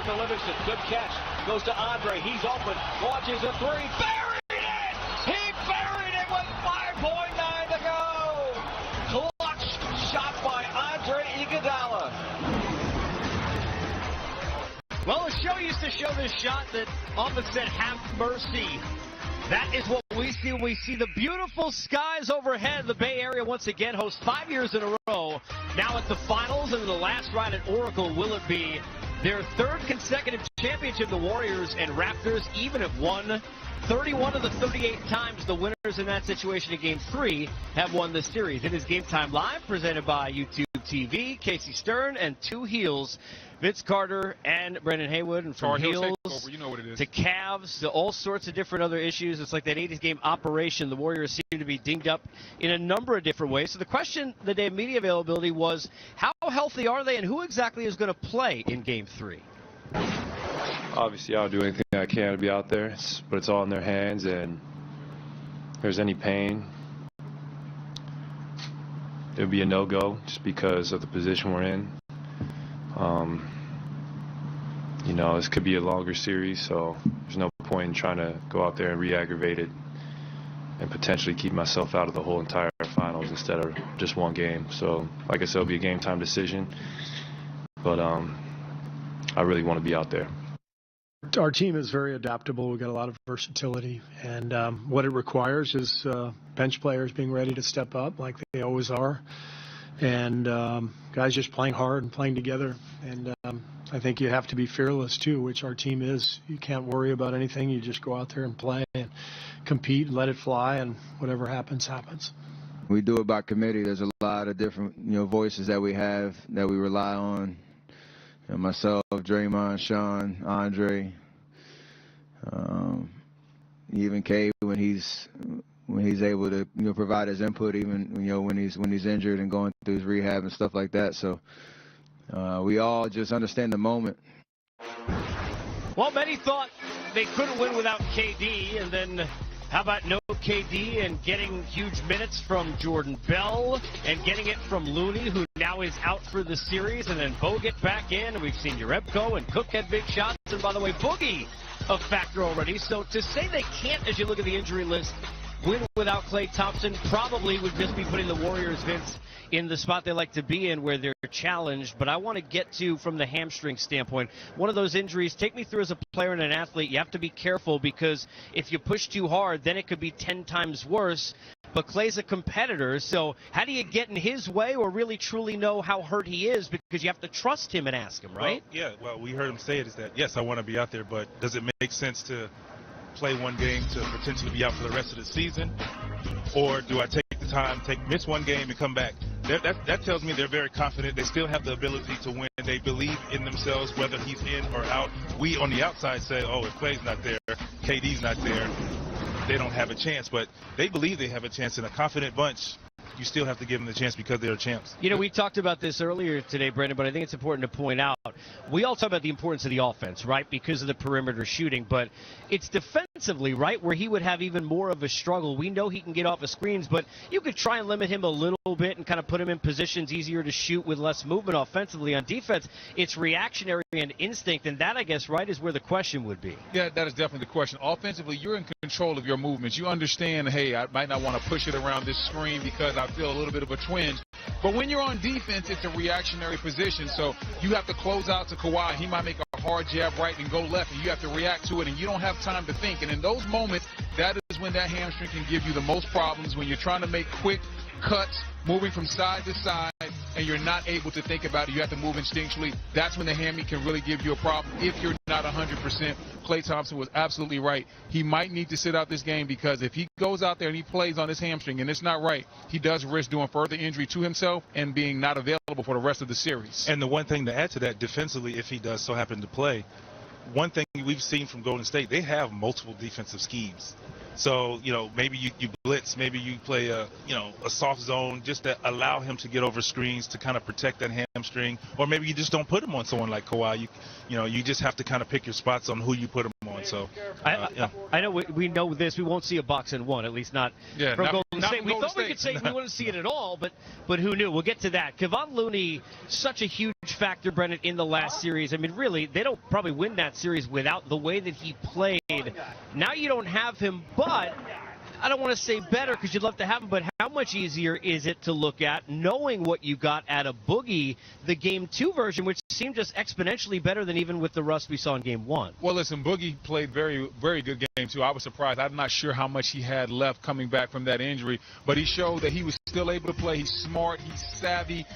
over to Livingston. Good catch. Goes to Andre. He's open. Launches a three. Buried it! He buried it with 5.9 to go. Clutch shot by Andre Iguodala. Well, the show used to show this shot that often said, "Have mercy." That is what we see when we see the beautiful skies overhead. The Bay Area once again hosts 5 years in a row. Now at the finals and the last ride at Oracle, will it be their third consecutive championship? The Warriors and Raptors even have won 31 of the 38 times the winners in that situation in Game 3 have won the series. It is Game Time Live, presented by YouTube TV, Casey Stern, and Two Heels, Vince Carter and Brendan Haywood. And from Heels you know what it is, to Cavs to all sorts of different other issues, it's like that 80s game operation. The Warriors seem to be dinged up in a number of different ways. So the question the day of media availability was, how healthy are they and who exactly is going to play in Game 3? Obviously, I'll do anything I can to be out there, but it's all in their hands, and if there's any pain, it'll be a no-go just because of the position we're in. You know, this could be a longer series, so there's no point in trying to go out there and re-aggravate it and potentially keep myself out of the whole entire finals instead of just one game. So, like I said, it'll be a game-time decision, but I really want to be out there. Our team is very adaptable. We've got a lot of versatility, and what it requires is bench players being ready to step up like they always are, and guys just playing hard and playing together. And I think you have to be fearless too, which our team is. You can't worry about anything. You just go out there and play and compete and let it fly, and whatever happens, happens. We do it by committee. There's a lot of different voices that we have that we rely on. Myself, Draymond, Sean, Andre, even K when he's able to provide his input, even when he's injured and going through his rehab and stuff like that. So we all just understand the moment. Well, many thought they couldn't win without KD, and then how about no KD and getting huge minutes from Jordan Bell and getting it from Looney, who now is out for the series, and then Bogut back in, and we've seen Jerebko and Cook had big shots, and by the way, Boogie a factor already. So to say they can't, as you look at the injury list, win without K.Thompson probably would just be putting the Warriors, Vince, in the spot they like to be in where they're challenged. But I want to get to, from the hamstring standpoint, one of those injuries, take me through as a player and an athlete. You have to be careful because if you push too hard, then it could be 10 times worse. But Klay's a competitor, so how do you get in his way or really truly know how hurt he is? Because you have to trust him and ask him, right? Well, we heard him say it, is that, yes, I want to be out there, but does it make sense to play one game to potentially be out for the rest of the season? Or do I take the time, miss one game and come back? That tells me they're very confident. They still have the ability to win. They believe in themselves, whether he's in or out. We on the outside say, oh, if Klay's not there, KD's not there, they don't have a chance. But they believe they have a chance. In a confident bunch, you still have to give them the chance because they're champs. We talked about this earlier today, Brendan, but I think it's important to point out, we all talk about the importance of the offense, right, because of the perimeter shooting, but it's defensively, right, where he would have even more of a struggle. We know he can get off of screens, but you could try and limit him a little bit and kind of put him in positions easier to shoot with less movement offensively. On defense, it's reactionary and instinct, and that, I guess, right, is where the question would be. Yeah, that is definitely the question. Offensively, you're in control of your movements. You understand, hey, I might not want to push it around this screen because I feel a little bit of a twinge. But when you're on defense, it's a reactionary position, so you have to close out to Kawhi. He might make a hard jab right and go left, and you have to react to it, and you don't have time to think. And in those moments, that is when that hamstring can give you the most problems, when you're trying to make quick cuts, moving from side to side, and you're not able to think about it. You have to move instinctually. That's when the hammy can really give you a problem if you're not 100%. Klay Thompson was absolutely right. He might need to sit out this game because if he goes out there and he plays on his hamstring and it's not right, he does risk doing further injury to himself and being not available for the rest of the series. And the one thing to add to that, defensively, if he does so happen to play, one thing we've seen from Golden State, they have multiple defensive schemes. So, maybe you blitz, maybe you play a soft zone just to allow him to get over screens to kind of protect that hamstring. Or maybe you just don't put him on someone like Kawhi. You just have to kind of pick your spots on who you put him on. So, I know we know this. We won't see a box and one, at least not from Golden to say, we thought we could say we wouldn't see it at all, but who knew? We'll get to that. Kevon Looney, such a huge factor, Brennan, in the last series. I mean, really, they don't probably win that series without the way that he played. Now you don't have him, but I don't want to say better because you'd love to have him, but how much easier is it to look at knowing what you got out of Boogie, the Game 2 version, which seemed just exponentially better than even with the rust we saw in Game 1? Well, listen, Boogie played very, very good Game 2. I was surprised. I'm not sure how much he had left coming back from that injury, but he showed that he was still able to play. He's smart. He's savvy.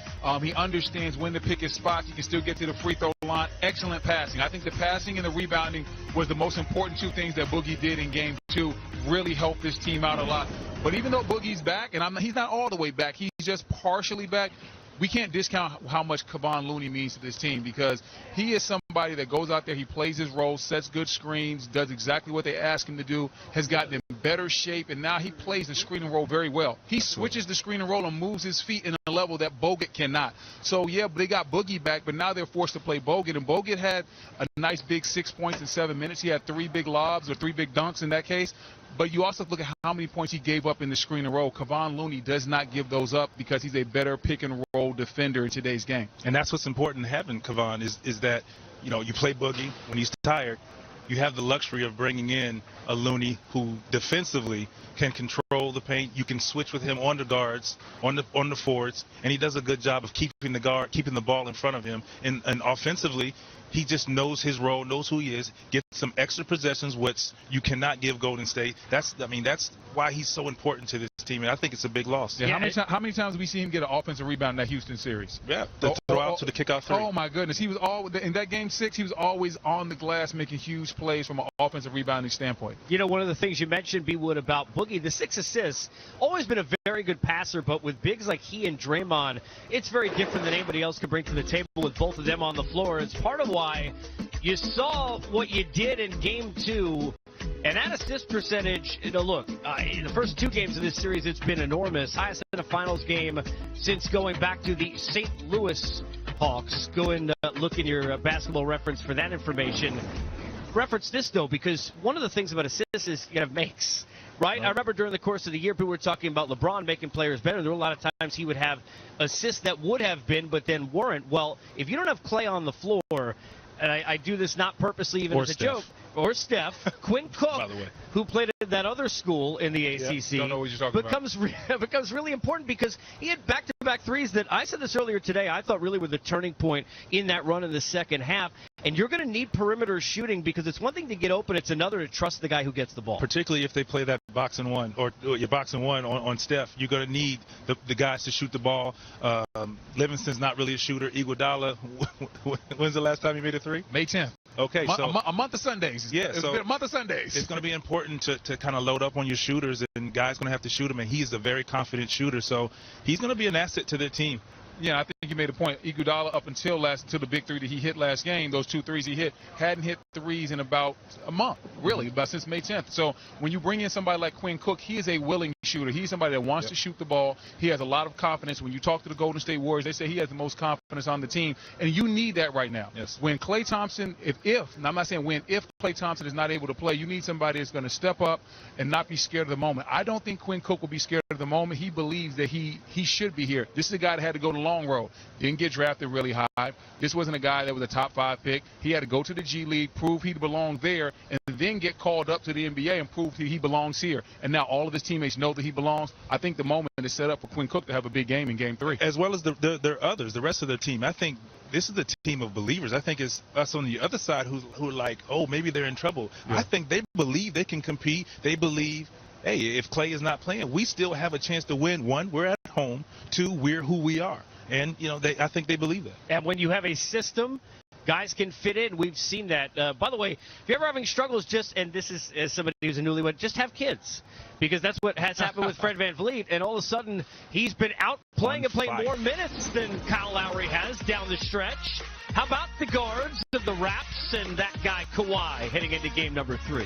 He understands when to pick his spots. He can still get to the free throw line. Excellent passing. I think the passing and the rebounding was the most important two things that Boogie did in Game 2. Really helped this team out a lot. But even though Boogie's back, and he's not all the way back, he's just partially back, we can't discount how much Kevon Looney means to this team because he is somebody that goes out there, he plays his role, sets good screens, does exactly what they ask him to do, has gotten in better shape, and now he plays the screen and roll very well. He switches the screen and roll and moves his feet in a level that Bogut cannot. So, yeah, they got Boogie back, but now they're forced to play Bogut, and Bogut had a nice big 6 points in 7 minutes. He had 3 big lobs or 3 big dunks in that case. But you also look at how many points he gave up in the screen and roll. Kevon Looney does not give those up because he's a better pick and roll defender in today's game. And that's what's important to having Kevon is that, you know, you play Boogie when he's tired. You have the luxury of bringing in a Looney who defensively can control the paint. You can switch with him on the guards, on the forwards, and he does a good job of keeping the ball in front of him. And offensively, he just knows his role, knows who he is, gets some extra possessions, which you cannot give Golden State. That's why he's so important to this team, and I think it's a big loss. Yeah, how many times did we see him get an offensive rebound in that Houston series? Yeah, the throw out to the kickoff three. Oh, my goodness. He was in that Game 6, he was always on the glass making huge plays from an offensive rebounding standpoint. You know, one of the things you mentioned, B-Wood, about Boogie, the 6 assists, always been a very good passer, but with bigs like he and Draymond, it's very different than anybody else could bring to the table with both of them on the floor. It's part of why you saw what you did in Game 2, and that assist percentage, in the first 2 games of this series, it's been enormous. Highest in a finals game since going back to the St. Louis Hawks. Go and look in your basketball reference for that information. Reference this, though, because one of the things about assists is you have makes. Right? I remember during the course of the year, people were talking about LeBron making players better. There were a lot of times he would have assists that would have been, but then weren't. Well, if you don't have Clay on the floor, and I do this not purposely even as a joke, or Steph, Quinn Cook, by the way, who played at that other school in the ACC, don't know what you're talking about. becomes really important because he had back-to-back threes that I said this earlier today, I thought really were the turning point in that run in the second half. And you're going to need perimeter shooting because it's one thing to get open, it's another to trust the guy who gets the ball. Particularly if they play that box and one or your box and one on Steph, you're going to need the guys to shoot the ball. Livingston's not really a shooter. Iguodala, when's the last time he made a three? May 10th. Okay, so a month of Sundays. Yeah, it's been a month of Sundays. It's going to be important to kind of load up on your shooters, and guys going to have to shoot him, and he's a very confident shooter, so he's going to be an asset to their team. Yeah, I think you made a point. Iguodala, up until the big 3 that he hit last game, those 2 threes he hit, hadn't hit threes in about a month, really, about since May 10th. So when you bring in somebody like Quinn Cook, he is a willing shooter. He's somebody that wants to shoot the ball. He has a lot of confidence. When you talk to the Golden State Warriors, they say he has the most confidence on the team, and you need that right now. Yes. When K.Thompson, if I'm not saying when, if K.Thompson is not able to play, you need somebody that's going to step up and not be scared of the moment. I don't think Quinn Cook will be scared of the moment. He believes that he should be here. This is a guy that had to go the long road. Didn't get drafted really high. This wasn't a guy that was a top 5 pick. He had to go to the G League, prove he belonged there, and then get called up to the NBA and prove that he belongs here. And now all of his teammates know that he belongs. I think the moment is set up for Quinn Cook to have a big game in Game 3. As well as their others, the rest of their team. I think this is the team of believers. I think it's us on the other side who are like, oh, maybe they're in trouble. Yeah. I think they believe they can compete. They believe, hey, if Clay is not playing, we still have a chance to win. 1, we're at home. 2, we're who we are. And, I think they believe that. And when you have a system, guys can fit in. We've seen that. By the way, if you're ever having struggles, and this is as somebody who's a newlywed, just have kids. Because that's what has happened with Fred VanVleet. And all of a sudden, he's been out playing and playing more minutes than Kyle Lowry has down the stretch. How about the guards of the Raps and that guy Kawhi heading into game number 3?